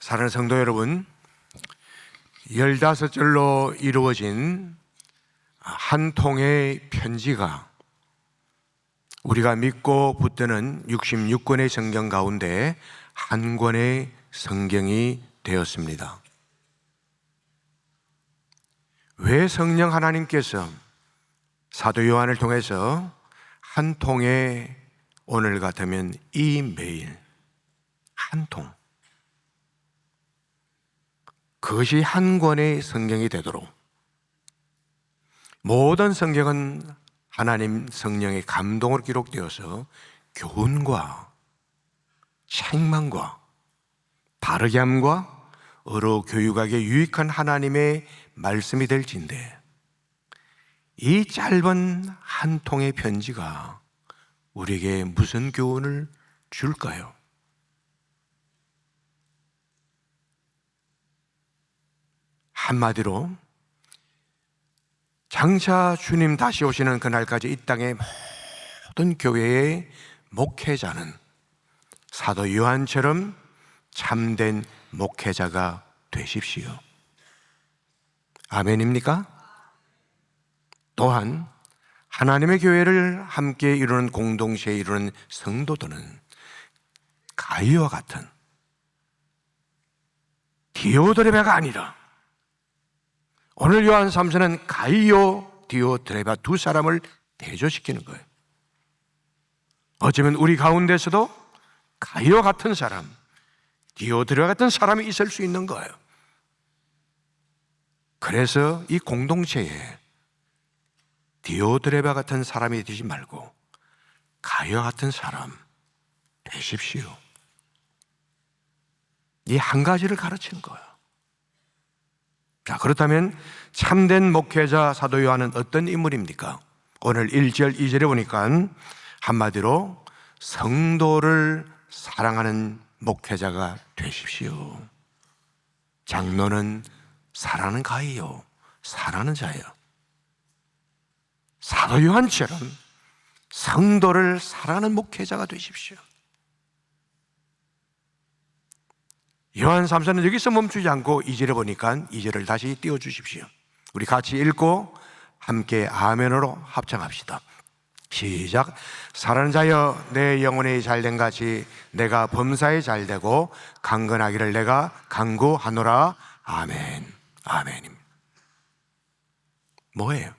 사랑하는 성도 여러분, 15절로 이루어진 한 통의 편지가 우리가 믿고 붙드는 66권의 성경 가운데 한 권의 성경이 되었습니다. 왜 성령 하나님께서 사도 요한을 통해서 한 통의, 오늘 같으면 이메일 한 통, 그것이 한 권의 성경이 되도록, 모든 성경은 하나님 성령의 감동으로 기록되어서 교훈과 책망과 바르게 함과 의로 교육하기에 유익한 하나님의 말씀이 될진데, 이 짧은 한 통의 편지가 우리에게 무슨 교훈을 줄까요? 한마디로 장차 주님 다시 오시는 그날까지 이 땅의 모든 교회의 목회자는 사도 요한처럼 참된 목회자가 되십시오. 아멘입니까? 또한 하나님의 교회를 함께 이루는, 공동체에 이루는 성도들은 가이와 같은 디오드레베가 아니라, 오늘 요한 3서는 가이오, 디오드레베 두 사람을 대조시키는 거예요. 어쩌면 우리 가운데서도 가이오 같은 사람, 디오드레베 같은 사람이 있을 수 있는 거예요. 그래서 이 공동체에 디오드레베 같은 사람이 되지 말고 가이오 같은 사람 되십시오. 이 한 가지를 가르치는 거예요. 자, 그렇다면 참된 목회자 사도 요한은 어떤 인물입니까? 오늘 1절, 2절에 보니까 한마디로 성도를 사랑하는 목회자가 되십시오. 장로는 사랑하는 가이요, 사랑하는 자예요. 사도 요한처럼 성도를 사랑하는 목회자가 되십시오. 요한 3서는 여기서 멈추지 않고 2절에 보니까 2절을 다시 띄워주십시오. 우리 같이 읽고 함께 아멘으로 합창합시다. 시작. 사랑하는 자여, 내 영혼이 잘된 같이 내가 범사에 잘되고 강건하기를 내가 간구하노라. 아멘. 아멘입니다. 뭐예요?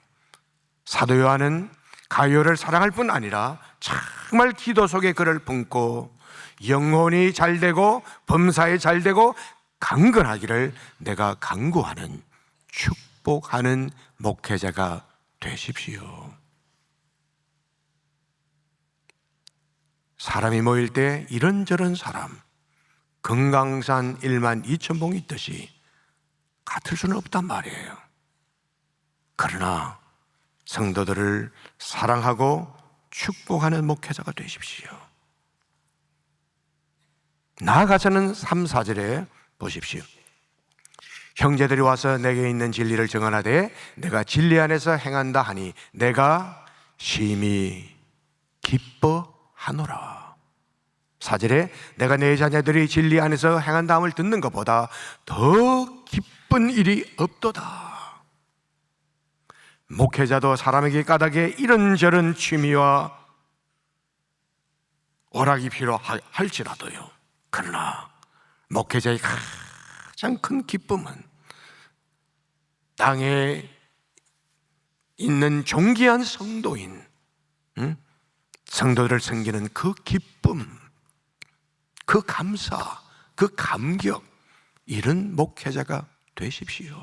사도 요한은 가이오를 사랑할 뿐 아니라 정말 기도 속에 그를 품고 영혼이 잘되고 범사에 잘되고 강건하기를 내가 간구하는, 축복하는 목회자가 되십시오. 사람이 모일 때 이런저런 사람, 금강산 1만 2천 봉이 있듯이 같을 수는 없단 말이에요. 그러나 성도들을 사랑하고 축복하는 목회자가 되십시오. 나아가서는 3, 4절에 보십시오. 형제들이 와서 내게 있는 진리를 증언하되 내가 진리 안에서 행한다 하니 내가 심히 기뻐하노라. 4절에 내가 내 자녀들이 진리 안에서 행한다함을 듣는 것보다 더 기쁜 일이 없도다. 목회자도 사람에게 까닭에 이런저런 취미와 오락이 필요할지라도요, 그러나 목회자의 가장 큰 기쁨은 땅에 있는 존귀한 성도인, 성도들을 섬기는 그 기쁨, 그 감사, 그 감격, 이런 목회자가 되십시오.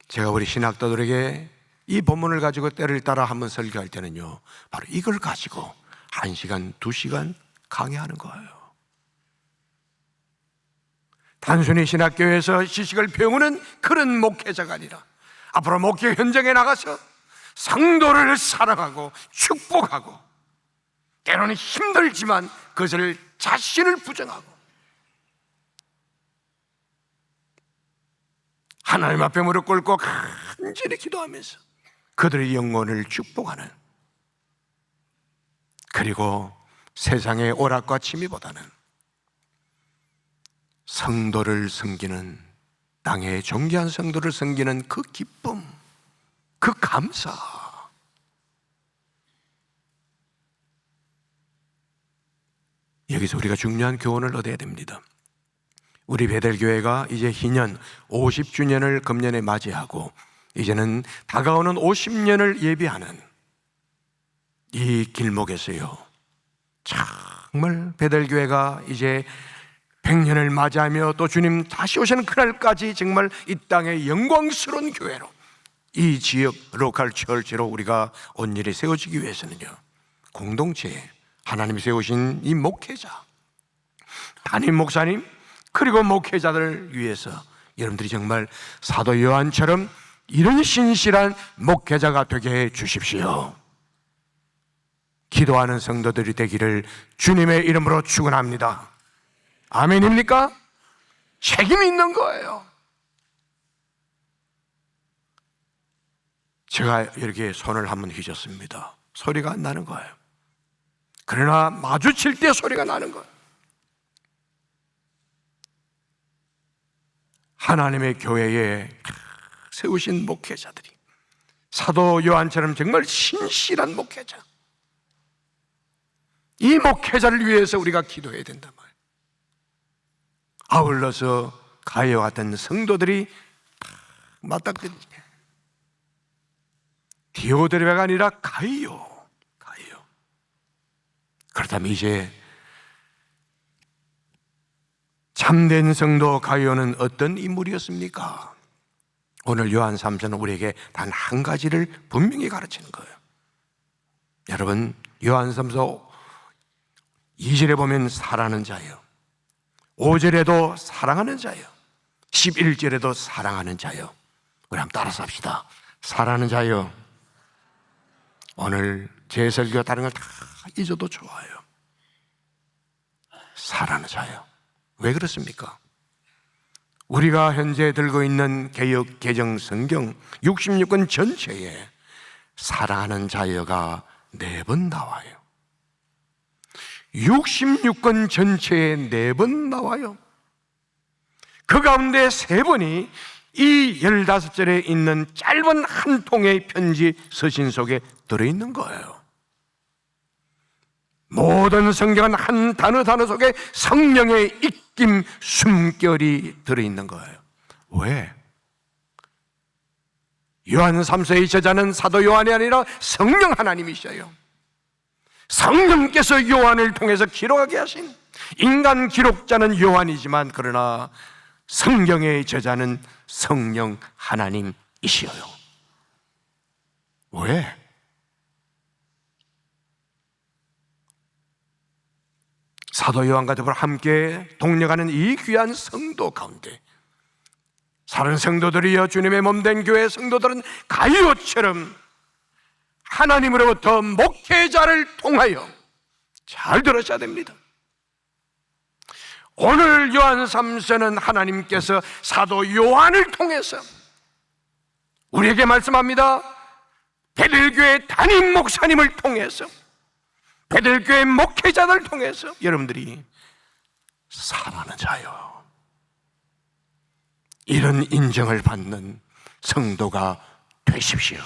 제가 우리 신학도들에게 이 본문을 가지고 때를 따라 한번 설교할 때는요, 바로 이걸 가지고 1시간, 2시간 강의하는 거예요. 단순히 신학교에서 지식을 배우는 그런 목회자가 아니라 앞으로 목회 현장에 나가서 성도를 사랑하고 축복하고, 때로는 힘들지만 그것을 자신을 부정하고 하나님 앞에 무릎 꿇고 간절히 기도하면서 그들의 영혼을 축복하는, 그리고 세상의 오락과 취미보다는 성도를 섬기는, 땅의 존귀한 성도를 섬기는 그 기쁨, 그 감사, 여기서 우리가 중요한 교훈을 얻어야 됩니다. 우리 베델교회가 이제 희년 50주년을 금년에 맞이하고 이제는 다가오는 50년을 예비하는 이 길목에서요, 정말 베델교회가 이제 100년을 맞이하며 또 주님 다시 오시는 그날까지 정말 이 땅의 영광스러운 교회로, 이 지역 로컬 처치로 우리가 온전히 세워지기 위해서는요, 공동체에 하나님이 세우신 이 목회자, 담임 목사님 그리고 목회자들을 위해서 여러분들이 정말 사도 요한처럼 이런 신실한 목회자가 되게 해 주십시오. 기도하는 성도들이 되기를 주님의 이름으로 축원합니다. 아멘입니까? 책임이 있는 거예요. 제가 이렇게 손을 한번 휘젓습니다. 소리가 안 나는 거예요. 그러나 마주칠 때 소리가 나는 거예요. 하나님의 교회에 세우신 목회자들이 사도 요한처럼 정말 신실한 목회자, 이 목회자를 위해서 우리가 기도해야 된단 말이에요. 아울러서 가이오 같은 성도들이 맞닥뜨리게, 디오드레베가 아니라 가이오. 그렇다면 이제 참된 성도 가이오는 어떤 인물이었습니까? 오늘 요한 3서는 우리에게 단 한 가지를 분명히 가르치는 거예요. 여러분, 요한 3서 2절에 보면 사랑하는 자요, 5절에도 사랑하는 자요, 11절에도 사랑하는 자요. 우리 한번 따라서 합시다. 사랑하는 자요. 오늘 제 설교 다른 걸 다 잊어도 좋아요. 사랑하는 자요. 왜 그렇습니까? 우리가 현재 들고 있는 개역 개정 성경 66권 전체에 사랑하는 자여가 4번 나와요. 66권 전체에 4번 나와요. 그 가운데 3번이 이 15절에 있는 짧은 한 통의 편지 서신 속에 들어있는 거예요. 모든 성경은 한 단어 속에 성령의 입김 숨결이 들어있는 거예요. 왜? 요한 3서의 저자는 사도 요한이 아니라 성령 하나님이셔요. 성령께서 요한을 통해서 기록하게 하신, 인간 기록자는 요한이지만 그러나 성경의 저자는 성령 하나님이시여요. 왜? 사도 요한과 더불어 함께 동력하는 이 귀한 성도 가운데 다른 성도들이여, 주님의 몸된 교회 성도들은 가이오처럼 하나님으로부터 목회자를 통하여, 잘 들으셔야 됩니다. 오늘 요한 3서는 하나님께서 사도 요한을 통해서 우리에게 말씀합니다. 베들교회 담임 목사님을 통해서, 베들교회 목회자들을 통해서 여러분들이 사랑하는 자요, 이런 인정을 받는 성도가 되십시오.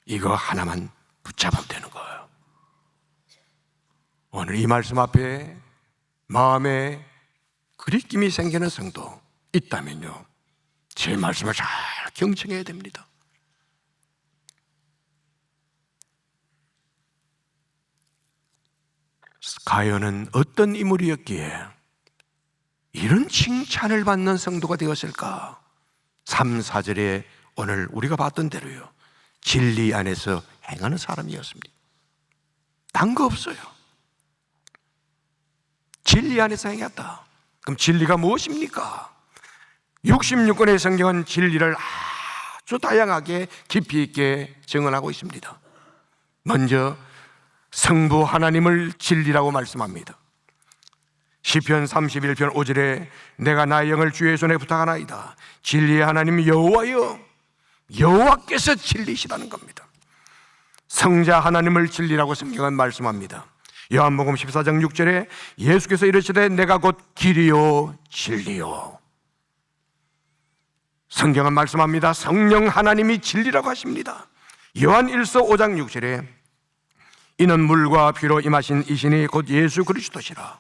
이거 하나만 붙잡으면 되는 거예요. 오늘 이 말씀 앞에 마음에 그리낌이 생기는 성도 있다면요, 제 말씀을 잘 경청해야 됩니다. 가요는 어떤 인물이었기에 이런 칭찬을 받는 성도가 되었을까? 3, 4절에 오늘 우리가 봤던 대로요, 진리 안에서 행하는 사람이었습니다. 딴 거 없어요. 진리 안에서 행했다. 그럼 진리가 무엇입니까? 66권의 성경은 진리를 아주 다양하게 깊이 있게 증언하고 있습니다. 먼저 성부 하나님을 진리라고 말씀합니다. 시편 31편 5절에 내가 나의 영을 주의 손에 부탁하나이다. 진리의 하나님 여호와여, 여호와께서 진리시라는 겁니다. 성자 하나님을 진리라고 성경은 말씀합니다. 요한복음 14장 6절에 예수께서 이르시되 내가 곧 길이요 진리요. 성경은 말씀합니다. 성령 하나님이 진리라고 하십니다. 요한 1서 5장 6절에 이는 물과 피로 임하신 이신이 곧 예수 그리스도시라.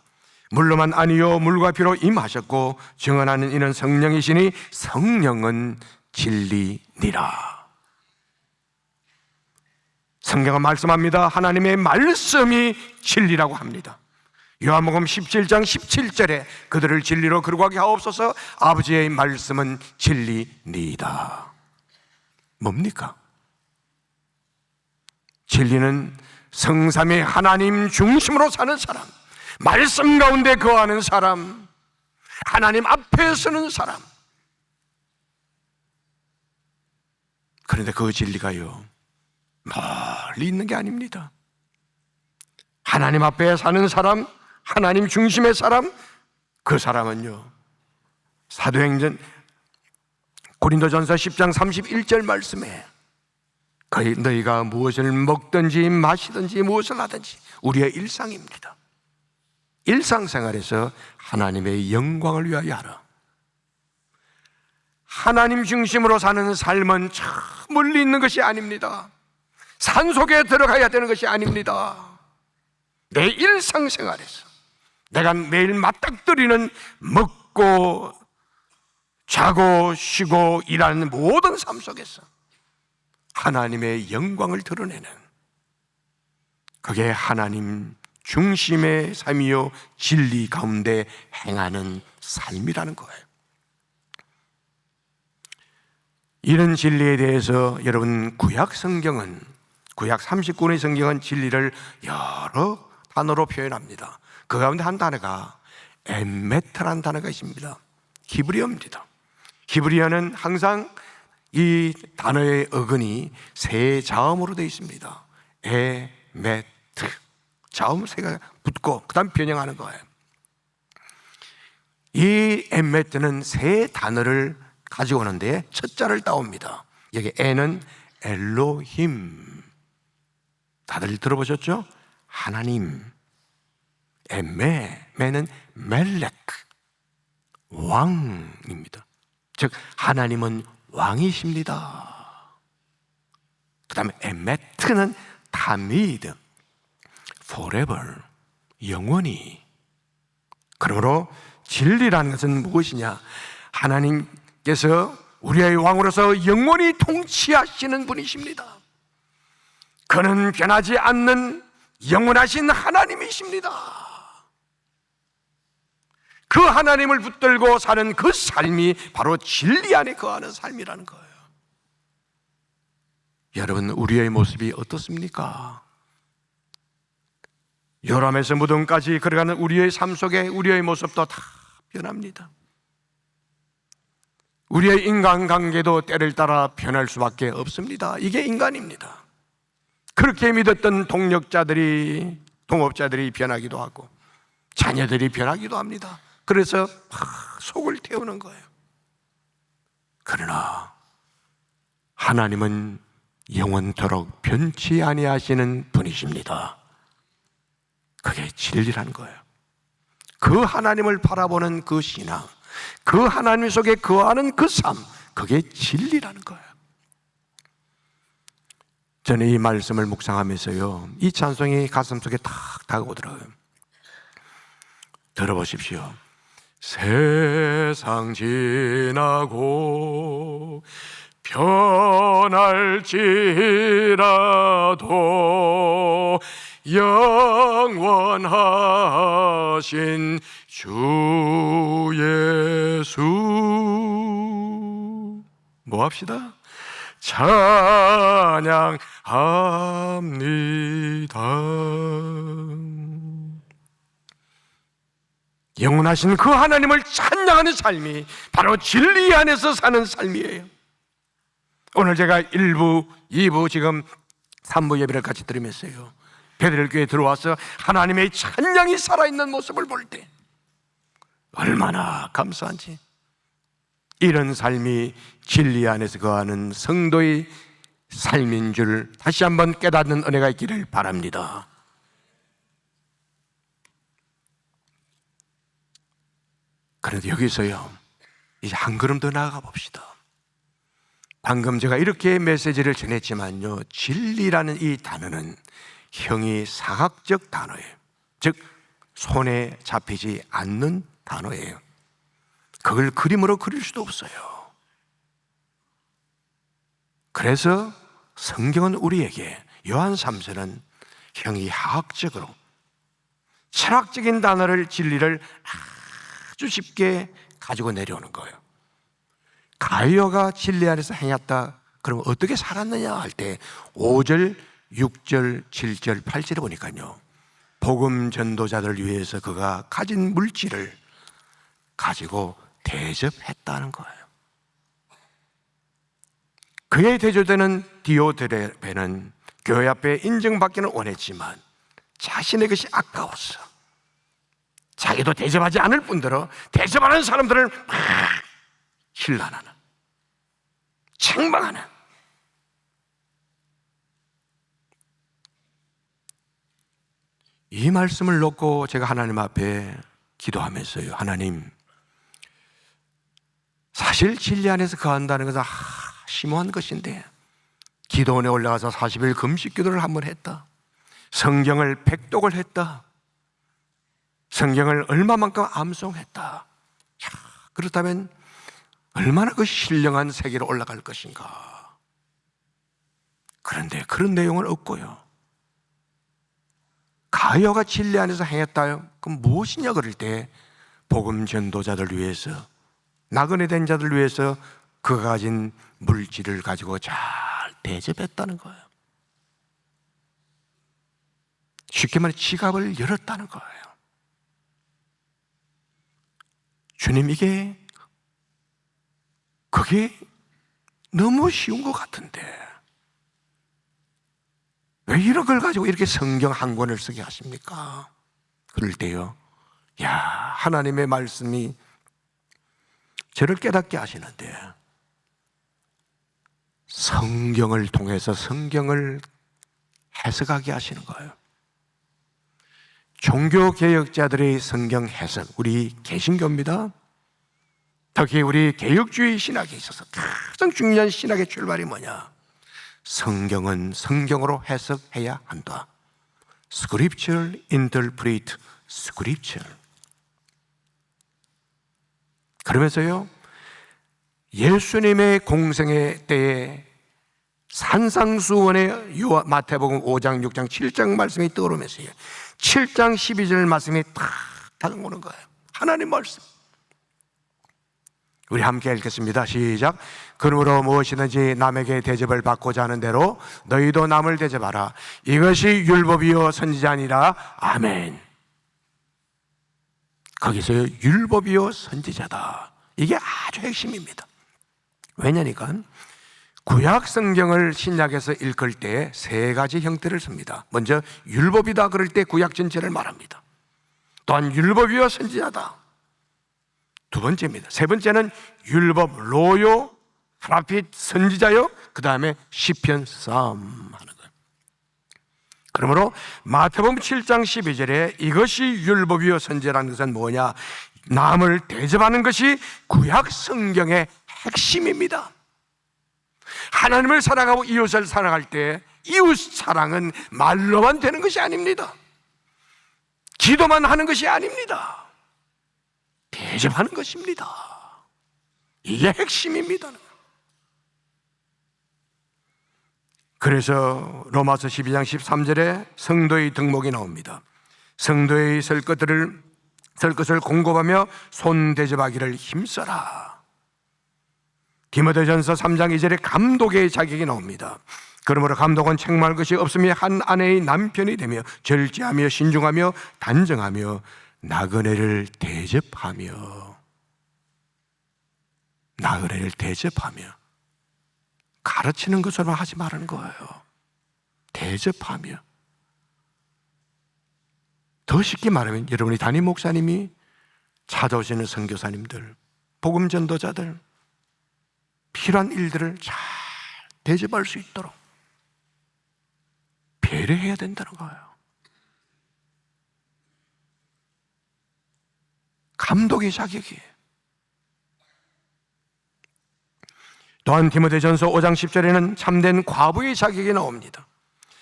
물로만 아니요 물과 피로 임하셨고 증언하는 이는 성령이시니 성령은 진리니라. 성경은 말씀합니다. 하나님의 말씀이 진리라고 합니다. 요한복음 17장 17절에 그들을 진리로 거룩하게 하옵소서. 아버지의 말씀은 진리니이다. 뭡니까? 진리는 성삼위 하나님 중심으로 사는 사람, 말씀 가운데 거하는 사람, 하나님 앞에 서는 사람. 그런데 그 진리가요 멀리 있는 게 아닙니다. 하나님 앞에 사는 사람, 하나님 중심의 사람, 그 사람은요 사도행전 고린도전서 10장 31절 말씀에 너희가 무엇을 먹든지 마시든지 무엇을 하든지 우리의 일상입니다. 일상생활에서 하나님의 영광을 위하여 하라. 하나님 중심으로 사는 삶은 참 멀리 있는 것이 아닙니다. 산속에 들어가야 되는 것이 아닙니다. 내 일상생활에서 내가 매일 맞닥뜨리는 먹고 자고 쉬고 일하는 모든 삶 속에서 하나님의 영광을 드러내는, 그게 하나님 중심의 삶이요 진리 가운데 행하는 삶이라는 거예요. 이런 진리에 대해서 여러분 구약 39권의 성경은 진리를 여러 단어로 표현합니다. 그 가운데 한 단어가 에메트라는 단어가 있습니다. 히브리어입니다. 히브리어는 항상 이 단어의 어근이 세 자음으로 되어 있습니다. 에메트, 자음 세가 붙고 그 다음 변형하는 거예요. 이 에메트는 세 단어를 가지고 오는데 첫 자를 따옵니다. 여기 에는 엘로힘, 다들 들어보셨죠? 하나님. 메는 멜렉, 왕입니다. 즉 하나님은 왕이십니다. 그 다음에 에메트는 타미드, forever, 영원히. 그러므로 진리라는 것은 무엇이냐? 하나님께서 우리의 왕으로서 영원히 통치하시는 분이십니다. 그는 변하지 않는 영원하신 하나님이십니다. 그 하나님을 붙들고 사는 그 삶이 바로 진리 안에 거하는 삶이라는 거예요. 여러분, 우리의 모습이 어떻습니까? 요람에서 무덤까지 걸어가는 우리의 삶 속에 우리의 모습도 다 변합니다. 우리의 인간관계도 때를 따라 변할 수밖에 없습니다. 이게 인간입니다. 그렇게 믿었던 동력자들이, 동업자들이 변하기도 하고 자녀들이 변하기도 합니다. 그래서 속을 태우는 거예요. 그러나 하나님은 영원토록 변치 아니하시는 분이십니다. 그게 진리라는 거예요. 그 하나님을 바라보는 그 신앙, 그 하나님 속에 거하는 그 삶, 그게 진리라는 거예요. 저는 이 말씀을 묵상하면서요, 이 찬송이 가슴속에 탁 다가오더라고요. 들어보십시오. 세상 지나고 변할지라도 영원하신 주 예수 뭐 합시다? 찬양합니다. 영원하신 그 하나님을 찬양하는 삶이 바로 진리 안에서 사는 삶이에요. 오늘 제가 1부, 2부, 지금 3부 예배를 같이 드리면서요, 베들교회에 들어와서 하나님의 찬양이 살아있는 모습을 볼 때 얼마나 감사한지. 이런 삶이 진리 안에서 거하는 성도의 삶인 줄 다시 한번 깨닫는 은혜가 있기를 바랍니다. 그런데 여기서요, 이제 한 걸음 더 나아가 봅시다. 방금 제가 이렇게 메시지를 전했지만요, 진리라는 이 단어는 형이 사학적 단어예요. 즉 손에 잡히지 않는 단어예요. 그걸 그림으로 그릴 수도 없어요. 그래서 성경은 우리에게 요한 3세는 형이 화학적으로 철학적인 단어를, 진리를 아주 쉽게 가지고 내려오는 거예요. 가룟유다가 진리 안에서 행했다. 그럼 어떻게 살았느냐 할 때 5절, 6절, 7절, 8절에 보니까요, 복음 전도자들을 위해서 그가 가진 물질을 가지고 대접했다는 거예요. 그의 대조되는 디오드레베는 교회 앞에 인정받기는 원했지만 자신의 것이 아까웠어. 자기도 대접하지 않을 뿐더러 대접하는 사람들을 막 힐난하는, 책망하는. 이 말씀을 놓고 제가 하나님 앞에 기도하면서요, 하나님, 사실 진리 안에서 거한다는 것은 심오한 것인데, 기도원에 올라가서 40일 금식 기도를 한번 했다, 성경을 백독을 했다, 성경을 얼마만큼 암송했다. 그렇다면 얼마나 그 신령한 세계로 올라갈 것인가. 그런데 그런 내용은 없고요, 가룟유다가 진리 안에서 행했다요, 그럼 무엇이냐 그럴 때 복음 전도자들 위해서, 나그네 된 자들 위해서 그가 가진 물질을 가지고 잘 대접했다는 거예요. 쉽게 말해 지갑을 열었다는 거예요. 주님, 그게 너무 쉬운 것 같은데 왜 이런 걸 가지고 이렇게 성경 한 권을 쓰게 하십니까? 그럴 때요, 하나님의 말씀이 저를 깨닫게 하시는데, 성경을 통해서 성경을 해석하게 하시는 거예요. 종교개혁자들의 성경 해석, 우리 개신교입니다. 특히 우리 개혁주의 신학에 있어서 가장 중요한 신학의 출발이 뭐냐? 성경은 성경으로 해석해야 한다. Scripture interpret Scripture. 그러면서요, 예수님의 공생의 때에 산상수원의 마태복음 5장, 6장, 7장 말씀이 떠오르면서요, 7장 12절 말씀이 탁 다가오는 거예요. 하나님 말씀. 우리 함께 읽겠습니다. 시작. 그러므로 무엇이든지 남에게 대접을 받고자 하는 대로 너희도 남을 대접하라. 이것이 율법이요 선지자니라. 아멘. 거기서요, 율법이요 선지자다, 이게 아주 핵심입니다. 왜냐니까 구약 성경을 신약에서 읽을 때 세 가지 형태를 씁니다. 먼저 율법이다 그럴 때 구약 전체를 말합니다. 또한 율법이요 선지자다, 두 번째입니다. 세 번째는 율법, 로요, 프라핏, 선지자요, 그 다음에 시편, 쌈 하는 거예요. 그러므로 마태복음 7장 12절에 이것이 율법이요 선지자라는 것은 뭐냐? 남을 대접하는 것이 구약 성경의 핵심입니다. 하나님을 사랑하고 이웃을 사랑할 때 이웃 사랑은 말로만 되는 것이 아닙니다. 기도만 하는 것이 아닙니다. 대접하는 것입니다. 이게 핵심입니다. 그래서 로마서 12장 13절에 성도의 덕목이 나옵니다. 성도의 설 것을 공급하며 손 대접하기를 힘써라. 디모데전서 3장 2절에 감독의 자격이 나옵니다. 그러므로 감독은 책망할 것이 없으며 한 아내의 남편이 되며 절제하며 신중하며 단정하며 나그네를 대접하며 가르치는 것으로 하지 말라는 거예요. 대접하며. 더 쉽게 말하면 여러분이 담임 목사님이 찾아오시는 선교사님들, 복음 전도자들, 필요한 일들을 잘 대접할 수 있도록 배려해야 된다는 거예요. 감독의 자격이에요. 또한 디모데전서 5장 10절에는 참된 과부의 자격이 나옵니다.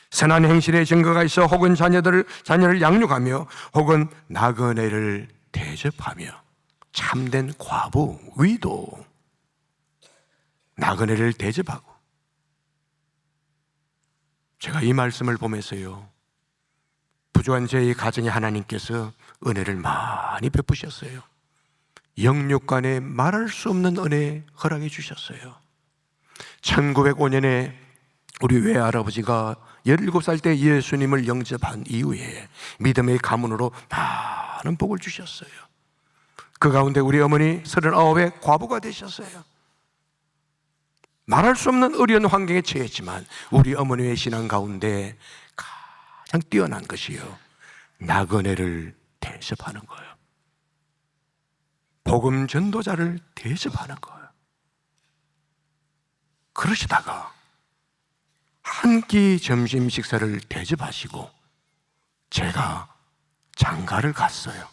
선한 행실의 증거가 있어 혹은 자녀를 양육하며 혹은 나그네를 대접하며. 참된 과부, 위도, 나그네를 대접하고. 제가 이 말씀을 보면서요, 부족한 저희 가정에 하나님께서 은혜를 많이 베푸셨어요. 영육간에 말할 수 없는 은혜 허락해 주셨어요. 1905년에 우리 외할아버지가 17살 때 예수님을 영접한 이후에 믿음의 가문으로 많은 복을 주셨어요. 그 가운데 우리 어머니 39의 과부가 되셨어요. 말할 수 없는 어려운 환경에 처했지만 우리 어머니의 신앙 가운데 가장 뛰어난 것이요, 나그네를 대접하는 거예요. 복음 전도자를 대접하는 거예요. 그러시다가 한 끼 점심 식사를 대접하시고 제가 장가를 갔어요.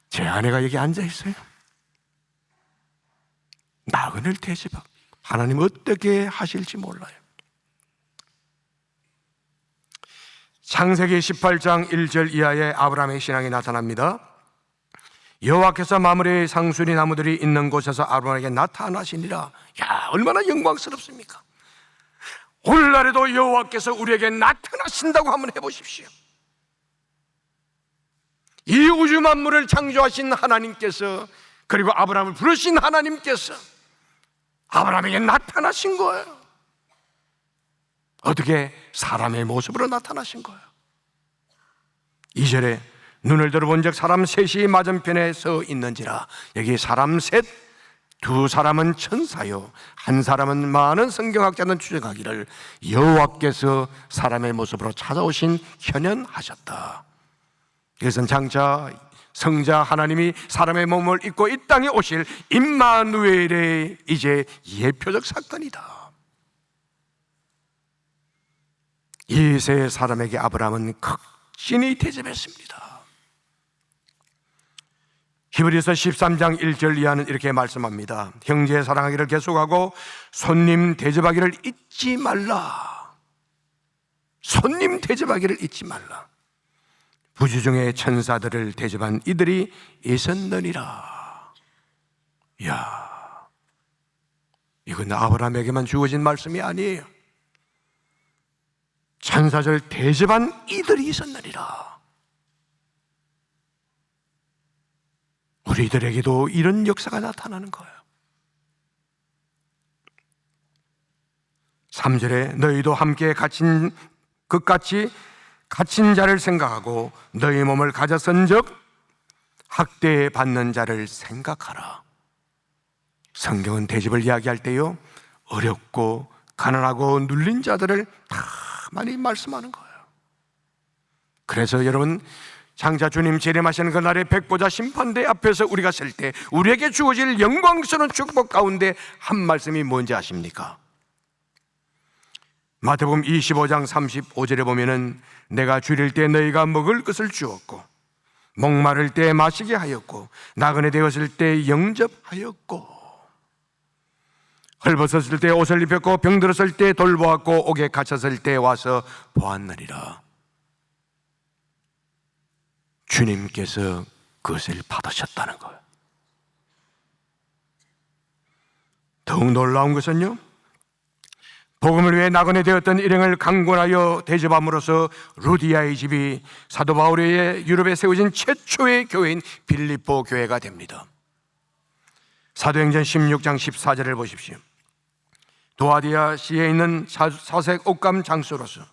제 아내가 여기 앉아 있어요. 나그네를 대접하고. 하나님 어떻게 하실지 몰라요. 창세기 18장 1절 이하에 아브라함의 신앙이 나타납니다. 여호와께서 마므레의 상수리 나무들이 있는 곳에서 아브라함에게 나타나시니라. 야, 얼마나 영광스럽습니까? 오늘날에도 여호와께서 우리에게 나타나신다고 한번 해보십시오. 이 우주 만물을 창조하신 하나님께서, 그리고 아브라함을 부르신 하나님께서 아브라함에게 나타나신 거예요. 어떻게? 사람의 모습으로 나타나신 거예요. 2절에 눈을 들어본 적 사람 셋이 맞은편에 서 있는지라. 여기 사람 셋, 두 사람은 천사요, 한 사람은 많은 성경학자는 추정하기를 여호와께서 사람의 모습으로 찾아오신 현현하셨다. 이것은 장차 성자 하나님이 사람의 몸을 입고 이 땅에 오실 임마누엘의 이제 예표적 사건이다. 이 세 사람에게 아브라함은 극진히 대접했습니다. 히브리서 13장 1절 이하는 이렇게 말씀합니다. 형제 사랑하기를 계속하고 손님 대접하기를 잊지 말라. 손님 대접하기를 잊지 말라. 부지중의 천사들을 대접한 이들이 있었느니라. 이야, 이건 아브라함에게만 주어진 말씀이 아니에요. 천사들 대접한 이들이 있었느니라. 우리들에게도 이런 역사가 나타나는 거예요. 3절에 너희도 함께 갇힌 것같이 갇힌 자를 생각하고 너희 몸을 가졌은즉 학대받는 자를 생각하라. 성경은 대접을 이야기할 때요, 어렵고 가난하고 눌린 자들을 다 많이 말씀하는 거예요. 그래서 여러분, 장차 주님 재림하시는 그날의 백보자 심판대 앞에서 우리가 설 때 우리에게 주어질 영광스러운 축복 가운데 한 말씀이 뭔지 아십니까? 마태복음 25장 35절에 보면은 내가 줄일 때 너희가 먹을 것을 주었고 목마를 때 마시게 하였고 나그네 되었을 때 영접하였고 헐벗었을 때 옷을 입혔고 병들었을 때 돌보았고 옥에 갇혔을 때 와서 보았느니라. 주님께서 그것을 받으셨다는 거예요. 더욱 놀라운 것은요, 복음을 위해 나그네 되었던 일행을 강권하여 대접함으로써 루디아의 집이 사도 바울의 유럽에 세워진 최초의 교회인 빌립보 교회가 됩니다. 사도행전 16장 14절을 보십시오. 도아디아시에 있는 사색 옷감 장소로서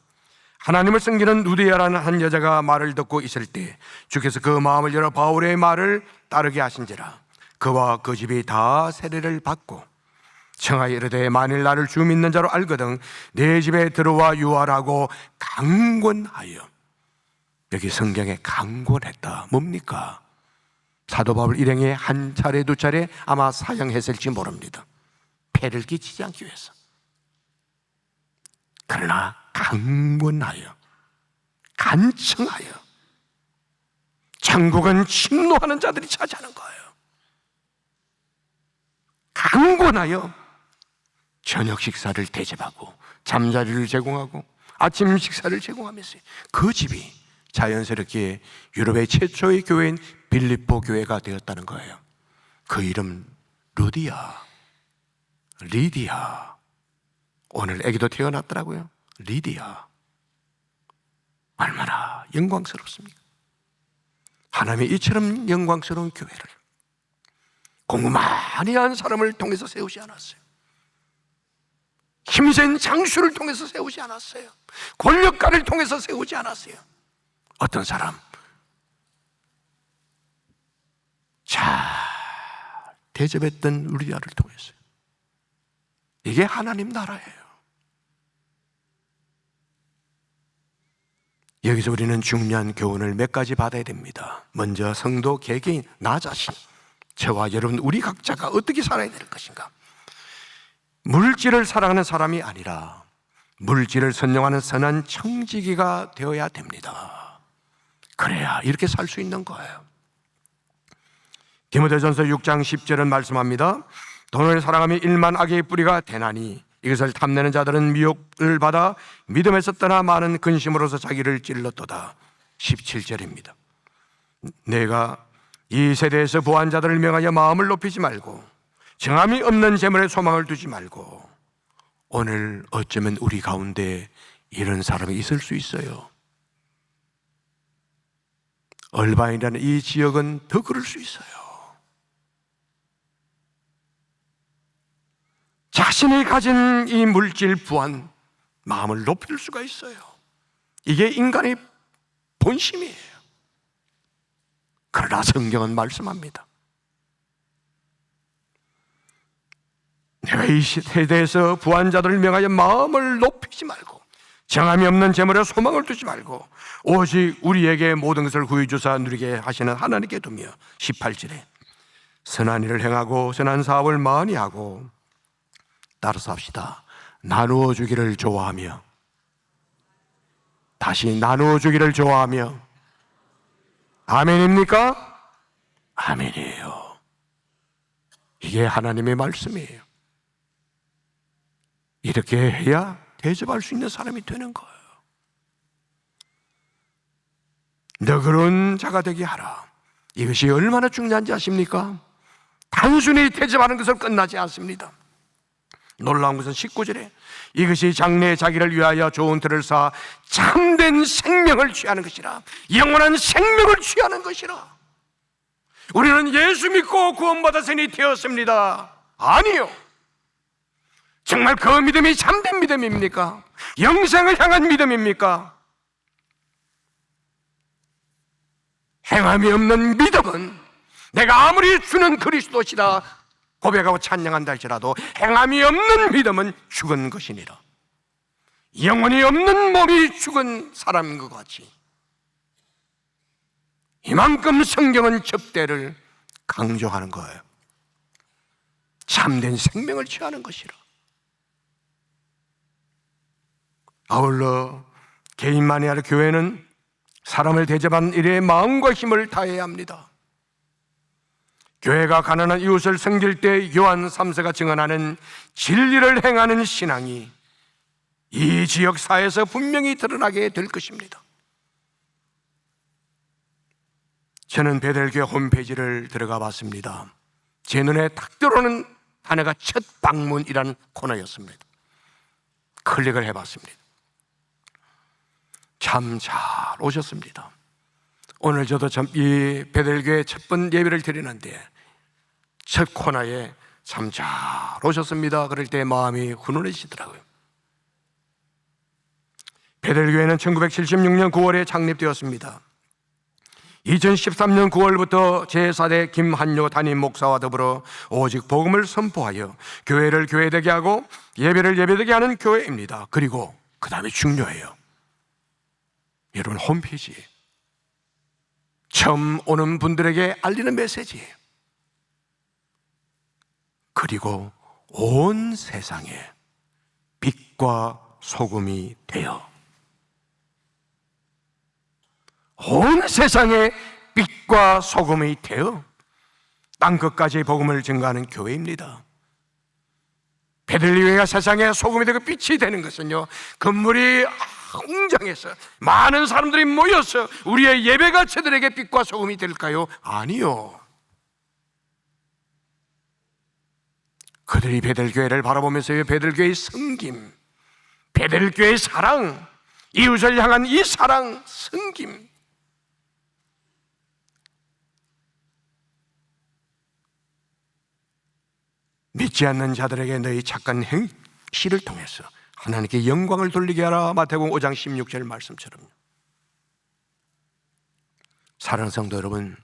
하나님을 섬기는 루디아라는 한 여자가 말을 듣고 있을 때 주께서 그 마음을 열어 바울의 말을 따르게 하신지라. 그와 그 집이 다 세례를 받고 청하여 이르되 만일 나를 주 믿는 자로 알거든 내 집에 들어와 유하라고 강권하여. 여기 성경에 강권했다. 뭡니까? 사도 바울 일행이 한 차례 두 차례 아마 사형했을지 모릅니다. 폐를 끼치지 않기 위해서. 그러나 강권하여, 간청하여. 천국은 침노하는 자들이 차지하는 거예요. 강권하여 저녁 식사를 대접하고 잠자리를 제공하고 아침 식사를 제공하면서 그 집이 자연스럽게 유럽의 최초의 교회인 빌립보 교회가 되었다는 거예요. 그 이름 루디아, 리디아. 오늘 아기도 태어났더라고요. 리디아. 얼마나 영광스럽습니까? 하나님이 이처럼 영광스러운 교회를 공부 많이 한 사람을 통해서 세우지 않았어요. 힘센 장수를 통해서 세우지 않았어요. 권력가를 통해서 세우지 않았어요. 어떤 사람 잘 대접했던 루디아를 통해서요. 이게 하나님 나라예요. 여기서 우리는 중요한 교훈을 몇 가지 받아야 됩니다. 먼저 성도 개개인, 나 자신, 저와 여러분 우리 각자가 어떻게 살아야 될 것인가. 물질을 사랑하는 사람이 아니라 물질을 선용하는 선한 청지기가 되어야 됩니다. 그래야 이렇게 살 수 있는 거예요. 디모데전서 6장 10절은 말씀합니다. 돈을 사랑하며 일만 악의 뿌리가 되나니 이것을 탐내는 자들은 미혹을 받아 믿음에서 떠나 많은 근심으로서 자기를 찔렀도다. 17절입니다. 내가 이 세대에서 부한 자들을 명하여 마음을 높이지 말고 정함이 없는 재물에 소망을 두지 말고. 오늘 어쩌면 우리 가운데 이런 사람이 있을 수 있어요. 얼바인이라는 이 지역은 더 그럴 수 있어요. 자신이 가진 이 물질 부한 마음을 높일 수가 있어요. 이게 인간의 본심이에요. 그러나 성경은 말씀합니다. 내가 이 세대에서 부한 자들을 명하여 마음을 높이지 말고 정함이 없는 재물에 소망을 두지 말고 오직 우리에게 모든 것을 구해주사 누리게 하시는 하나님께 두며 18절에 선한 일을 행하고 선한 사업을 많이 하고 따라서 합시다. 나누어 주기를 좋아하며 다시 나누어 주기를 좋아하며 아멘입니까? 아멘이에요. 이게 하나님의 말씀이에요. 이렇게 해야 대접할 수 있는 사람이 되는 거예요. 너그러운 자가 되게 하라. 이것이 얼마나 중요한지 아십니까? 단순히 대접하는 것을 끝나지 않습니다. 놀라운 것은 19절에 이것이 장래에 자기를 위하여 좋은 틀을 쌓아 참된 생명을 취하는 것이라. 영원한 생명을 취하는 것이라. 우리는 예수 믿고 구원받았으니 되었습니다. 아니요. 정말 그 믿음이 참된 믿음입니까? 영생을 향한 믿음입니까? 행함이 없는 믿음은 내가 아무리 주는 그리스도시다 고백하고 찬양한다 할지라도 행함이 없는 믿음은 죽은 것이니라. 영혼이 없는 몸이 죽은 사람인 것 같이 이만큼 성경은 접대를 강조하는 거예요. 참된 생명을 취하는 것이라. 아울러 개인만이 아니라 교회는 사람을 대접하는 일에 마음과 힘을 다해야 합니다. 교회가 가난한 이웃을 섬길 때 요한 3세가 증언하는 진리를 행하는 신앙이 이 지역 사회에서 분명히 드러나게 될 것입니다. 저는 베델교회 홈페이지를 들어가 봤습니다. 제 눈에 딱 들어오는 단어가 첫 방문이라는 코너였습니다. 클릭을 해봤습니다. 참 잘 오셨습니다. 오늘 저도 이 베델교회 첫 번 예배를 드리는데 첫 코너에 참 잘 오셨습니다. 그럴 때 마음이 훈훈해지더라고요. 베델교회는 1976년 9월에 창립되었습니다. 2013년 9월부터 제4대 김한효 담임 목사와 더불어 오직 복음을 선포하여 교회를 교회되게 하고 예배를 예배되게 하는 교회입니다. 그리고 그 다음에 중요해요. 여러분 홈페이지에 처음 오는 분들에게 알리는 메시지예요. 그리고 온 세상에 빛과 소금이 되어 온 세상에 빛과 소금이 되어 땅끝까지 복음을 증거하는 교회입니다. 베들레헴이 세상에 소금이 되고 빛이 되는 것은요, 건물이 웅장해서 많은 사람들이 모여서 우리의 예배가처들에게 빛과 소금이 될까요? 아니요. 그들이 베들교회를 바라보면서 베들교회의 섬김, 베들교회의 사랑, 이웃을 향한 이 사랑, 섬김, 믿지 않는 자들에게 너희 착한 행실을 통해서 하나님께 영광을 돌리게 하라. 마태복음 5장 16절 말씀처럼. 사랑하는 성도 여러분,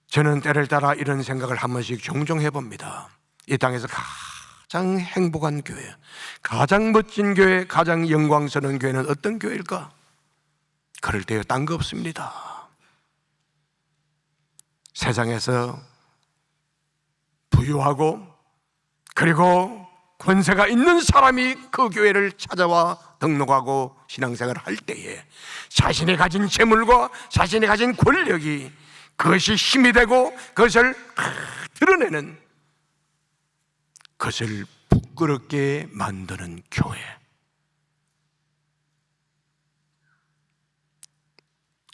저는 때를 따라 이런 생각을 한 번씩 종종 해봅니다. 이 땅에서 가장 행복한 교회, 가장 멋진 교회, 가장 영광스러운 교회는 어떤 교회일까? 그럴 때요, 딴 거 없습니다. 세상에서 부유하고 그리고 권세가 있는 사람이 그 교회를 찾아와 등록하고 신앙생활을 할 때에 자신이 가진 재물과 자신이 가진 권력이 그것이 힘이 되고 그것을 드러내는, 그것을 부끄럽게 만드는 교회,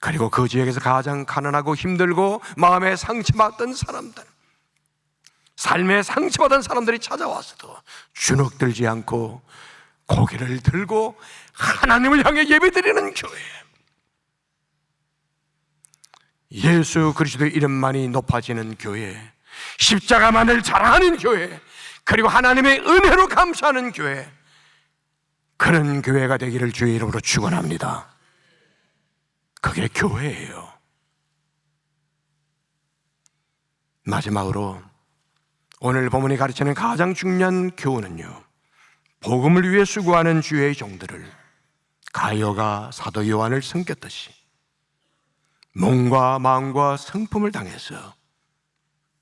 그리고 그 지역에서 가장 가난하고 힘들고 마음에 상처받던 사람들, 삶에 상처받은 사람들이 찾아와서도 주눅들지 않고 고개를 들고 하나님을 향해 예배드리는 교회, 예수 그리스도의 이름만이 높아지는 교회, 십자가만을 자랑하는 교회, 그리고 하나님의 은혜로 감사하는 교회, 그런 교회가 되기를 주의 이름으로 축원합니다. 그게 교회예요. 마지막으로 오늘 본문이 가르치는 가장 중요한 교훈은요, 복음을 위해 수고하는 주의 종들을 가룟가 사도 요한을 섬겼듯이 몸과 마음과 성품을 당해서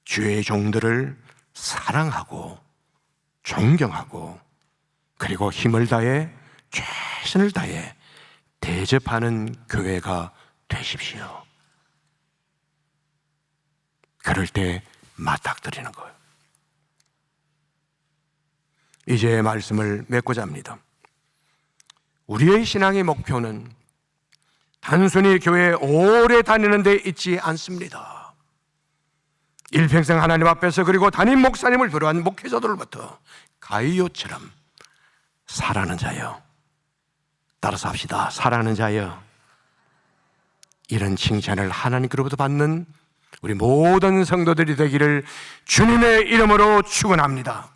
주의 종들을 사랑하고 존경하고 그리고 힘을 다해 최선을 다해 대접하는 교회가 되십시오. 그럴 때 맞닥뜨리는 거예요. 이제 말씀을 맺고자 합니다. 우리의 신앙의 목표는 단순히 교회에 오래 다니는 데 있지 않습니다. 일평생 하나님 앞에서 그리고 담임 목사님을 비롯한 목회자들로부터 가룟처럼 사랑하는 자여, 따라서 합시다. 사랑하는 자여, 이런 칭찬을 하나님께로부터 받는 우리 모든 성도들이 되기를 주님의 이름으로 축원합니다.